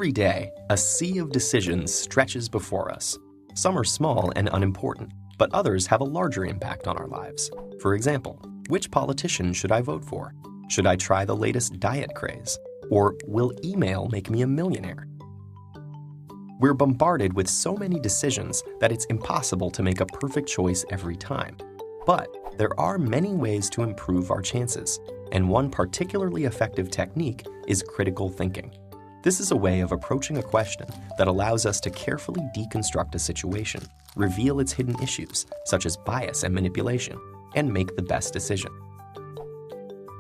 Every day, a sea of decisions stretches before us. Some are small and unimportant, but others have a larger impact on our lives. For example, which politician should I vote for? Should I try the latest diet craze? Or will email make me a millionaire? We're bombarded with so many decisions that it's impossible to make a perfect choice every time. But there are many ways to improve our chances, and one particularly effective technique is critical thinking. This is a way of approaching a question that allows us to carefully deconstruct a situation, reveal its hidden issues, such as bias and manipulation, and make the best decision.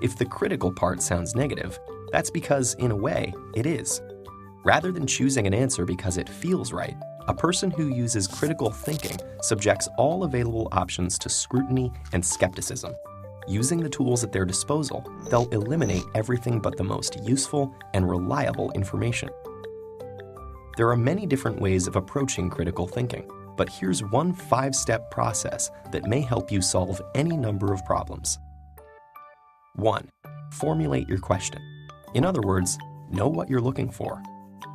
If the critical part sounds negative, that's because, in a way, it is. Rather than choosing an answer because it feels right, a person who uses critical thinking subjects all available options to scrutiny and skepticism. Using the tools at their disposal, they'll eliminate everything but the most useful and reliable information. There are many different ways of approaching critical thinking, but here's one 5-step process that may help you solve any number of problems. 1. Formulate your question. In other words, know what you're looking for.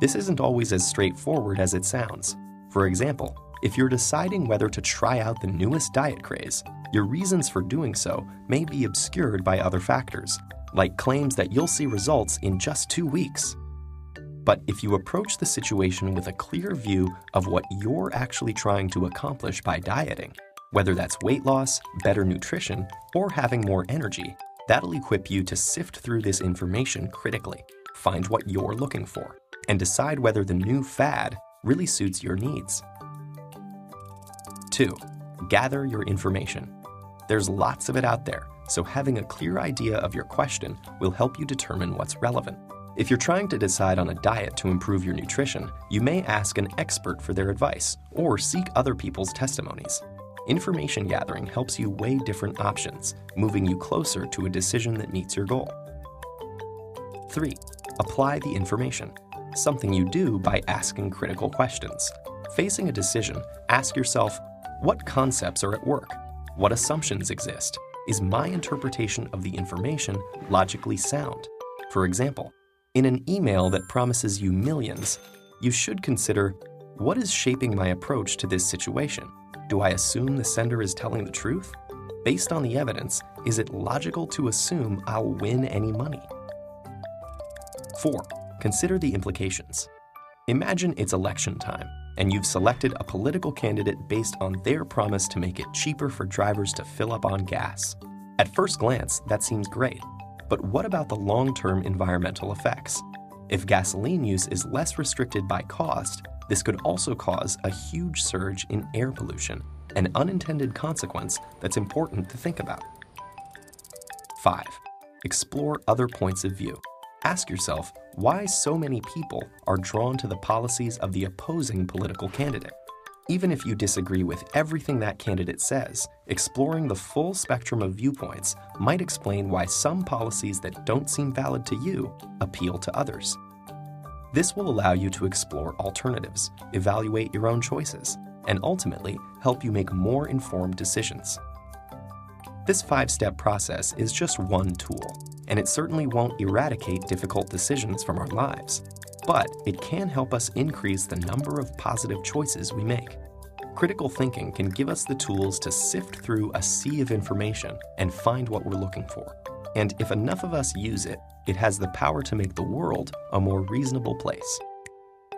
This isn't always as straightforward as it sounds. For example, if you're deciding whether to try out the newest diet craze, your reasons for doing so may be obscured by other factors, like claims that you'll see results in just 2 weeks. But if you approach the situation with a clear view of what you're actually trying to accomplish by dieting, whether that's weight loss, better nutrition, or having more energy, that'll equip you to sift through this information critically, find what you're looking for, and decide whether the new fad really suits your needs. 2. Gather your information. There's lots of it out there, so having a clear idea of your question will help you determine what's relevant. If you're trying to decide on a diet to improve your nutrition, you may ask an expert for their advice or seek other people's testimonies. Information gathering helps you weigh different options, moving you closer to a decision that meets your goal. 3. Apply the information, something you do by asking critical questions. Facing a decision, ask yourself, what concepts are at work? What assumptions exist? Is my interpretation of the information logically sound? For example, in an email that promises you millions, you should consider, what is shaping my approach to this situation? Do I assume the sender is telling the truth? Based on the evidence, is it logical to assume I'll win any money? 4. Consider the implications. Imagine it's election time, and you've selected a political candidate based on their promise to make it cheaper for drivers to fill up on gas. At first glance, that seems great. But what about the long-term environmental effects? If gasoline use is less restricted by cost, this could also cause a huge surge in air pollution, an unintended consequence that's important to think about. 5. Explore other points of view. Ask yourself why so many people are drawn to the policies of the opposing political candidate. Even if you disagree with everything that candidate says, exploring the full spectrum of viewpoints might explain why some policies that don't seem valid to you appeal to others. This will allow you to explore alternatives, evaluate your own choices, and ultimately help you make more informed decisions. This 5-step process is just one tool, and it certainly won't eradicate difficult decisions from our lives, but it can help us increase the number of positive choices we make. Critical thinking can give us the tools to sift through a sea of information and find what we're looking for. And if enough of us use it, it has the power to make the world a more reasonable place.